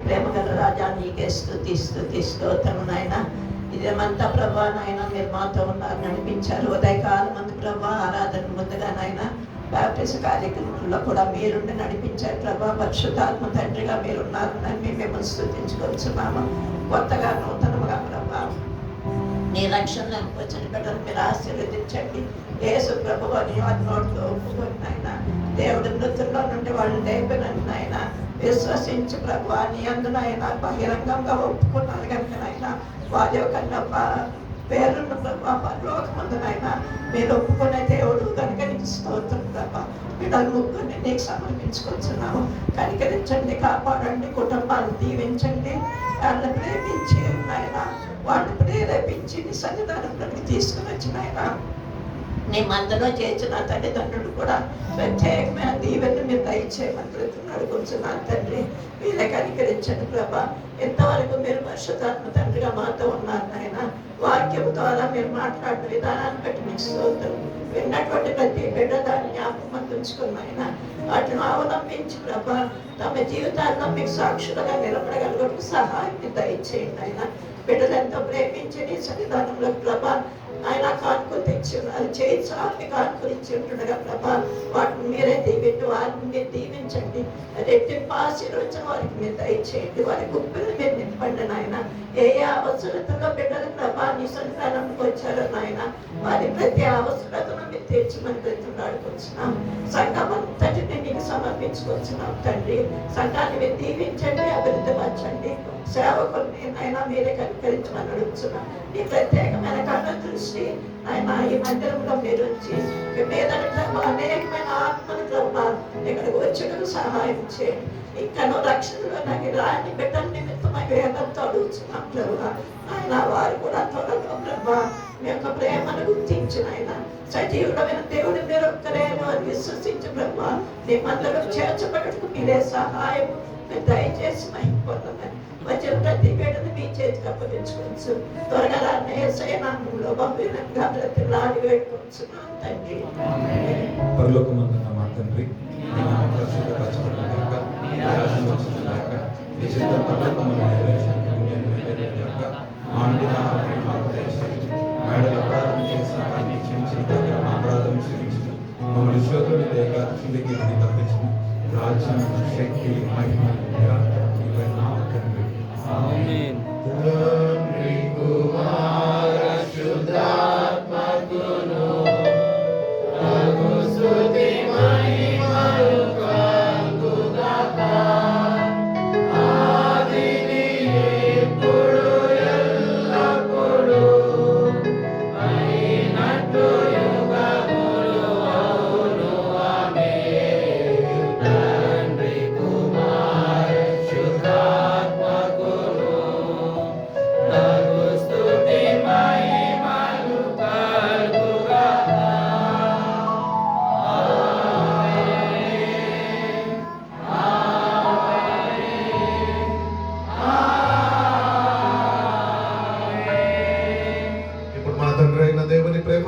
ప్రేమ గల రాజా నీకే స్తుతి స్తుతి స్తోత్రం నాయన. ఇదేమంతా ప్రభా నాయన మీరు మాతో ఉన్నారు, నడిపించారు. ఉదయకాలం మంది ప్రభా ఆరాధన ముందుగా నాయన బ్యాప్టిస్ట్ కార్యక్రమంలో కూడా మీరుండి నడిపించారు ప్రభా. పరిశుద్ధాత్మ తండ్రిగా మీరున్నారు, మేము మిమ్మల్ని స్తుతించుకొచ్చున్నాము. కొత్తగా నూతనముగా ప్రభా నీ రక్షణలకు వచ్చిన బిడ్డలు మీరు ఆశీర్వదించండి. యేసు ప్రభువు అని వారి నోట్లో ఒప్పుకొని నాయన దేవుడి మృతుల్లో నుండి వాళ్ళు లేపినని నాయన విశ్వసించి ప్రభు నీ అందునైనా బహిరంగంగా ఒప్పుకున్నారు కనుక నాయన వారి యొక్క పేరున్న ప్రభా పరలోకమందునైనా మీరు ఒప్పుకునే దేవుడు కనుక నీకు స్తోత్రం ప్రభా. బిడ్డలు ముగ్గురిని నీకు సమర్పించుకొచ్చున్నాము. కనికరించండి, కాపాడండి, కుటుంబాన్ని దీవించండి, వాళ్ళని ప్రేమించి నాయన వాళ్ళని ప్రేరేపించి నీ సన్నిధానంలోకి తీసుకుని వచ్చిన ఆయన నీ మందలో చేర్చిన తల్లిదండ్రులు కూడా ప్రత్యేకమైన దీవెని మీరు దయచేయమని ప్రతినాడు కొంచెం నా తండ్రి మీరే కనికరించండి ప్రభా. ఎంతవరకు మీరు పరిశుద్ధాత్మ తండ్రిగా మాతో ఉన్నారు నాయన. వాక్యం ద్వారా మీరు మాట్లాడిన విధానాన్ని బట్టి మీకు స్తోత్రం. విన్నటువంటి ప్రతి బిడ్డ దాన్ని జ్ఞాపకం ఉంచుకున్న ఆయన వాటిని అవలంబించి ప్రభా తమ జీవితాల్లో మీకు సాక్షులుగా నిలబడగలుగుటకు సహాయాన్ని దయచేయండి ఆయన. బిడ్డలు ఎంతో ప్రేమించి నీ సన్నిధానంలో ప్రభా ఆయన కానుకలు తెచ్చి ఉన్నారు, చేయించాలని కానుకలు ఇచ్చి ఉంటుండగా ప్రభా వాటిని మీరే దీవించి వారిని మీరు దీవించండి. రెట్టింపు ఆశీర్వచన వారికి మీరు దయచేయండి. వారి గుప్పిని మీరు నింపండి నాయన. ఏ అవసరతలో బిడ్డలు ప్రభా నీ సన్నిధానంలోకి వచ్చారో నాయన వారి ప్రతి అవసరతను మీరు తీర్చమని ప్రతినాడుకొచ్చున్నాం. సంఘం అంతటిని నీకు సమర్పించుకొచ్చున్నాం తండ్రి. సంఘాన్ని మీరు దీవించండి, అభివృద్ధి పరచండి. సేవకుల్ని అయినా మీరే కనికరించమని అడుగుతున్నాం. నీ ప్రత్యేకమైన కళ్ళ దృష్టి ఆయన ఈ మందిరంలో మీరు వచ్చి మీద అనేకమైన ఆత్మను ప్రభా ఇక్కడికి వచ్చేందుకు సహాయం చేయండి. ఇంకనో రక్షణలో నాకు రాని బిడ్డల నిమిత్తమై వేగంతో అడుగుతున్నాం ప్రభా. ఆయన వారు కూడా త్వరలో ప్రభా మీ యొక్క ప్రేమను గుర్తించిన ఆయన సజీవుడమైన దేవుడు మీరు ఒక్కరే అని విశ్వసించి ప్రభా నీ మందిరం చేర్చబడటకు మీరే సహాయం మీరు దయచేసి మహిమ పొందమని వచ్చిన ప్రతి బిడ్డను మీ చేతికి అప్పగించుకోవచ్చు. త్వరగా రాని యేసయ్య నామములో బహుళంగా బ్రతిమలాడి వేడుకొంచున్నాం తండ్రి. పరలోకమందున్న మా తండ్రి నీ నామం పరిశుద్ధపరచబడుగాక, నీ రాజ్యం వచ్చుగాక, నీ చిత్తం పరలోకమందు నెరవేరుచున్నట్లు భూమియందు నెరవేరుగాక. మా అనుదిన ఆహారమును మాకు దయచేయండి. మా యెడల అపరాధం చేసిన వారిని క్షమించుట, మా అపరాధం క్షమించుట, మమ్మల్ని శోధనలో తేక కిందికి తప్పించుము. రాజ్యం, శక్తి, మహిమ నీవే నా తండ్రి. ఆమేన్. తండ్రి కుమార శుద్ధాత్మకును రఘు స్తుతి మహిమలు కలుగుగాక. ఆదిని ఇప్పుడు ఎల్లప్పుడు అయినట్టు యుగములు అవును. ఆమేన్. తండ్రి కుమార శుద్ధాత్మకును రఘు స్తుతి మహిమలు కలుగుగాక. ఇప్పుడు మన తండ్రి అయిన దేవుని ప్రేమ,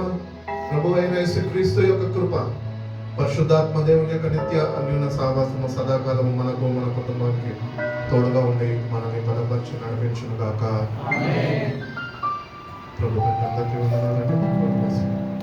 ప్రభు అయిన యేసుక్రీస్తు యొక్క కృప, పరిశుద్ధాత్మ దేవుని యొక్క నిత్య అన్యోన్య సహవాసము సదాకాలము మనకు మన కుటుంబానికి తోడుగా ఉండి మనల్ని బలపరిచి నడిపించును గాక. ప్రభు అందరికీ వందనాలండి.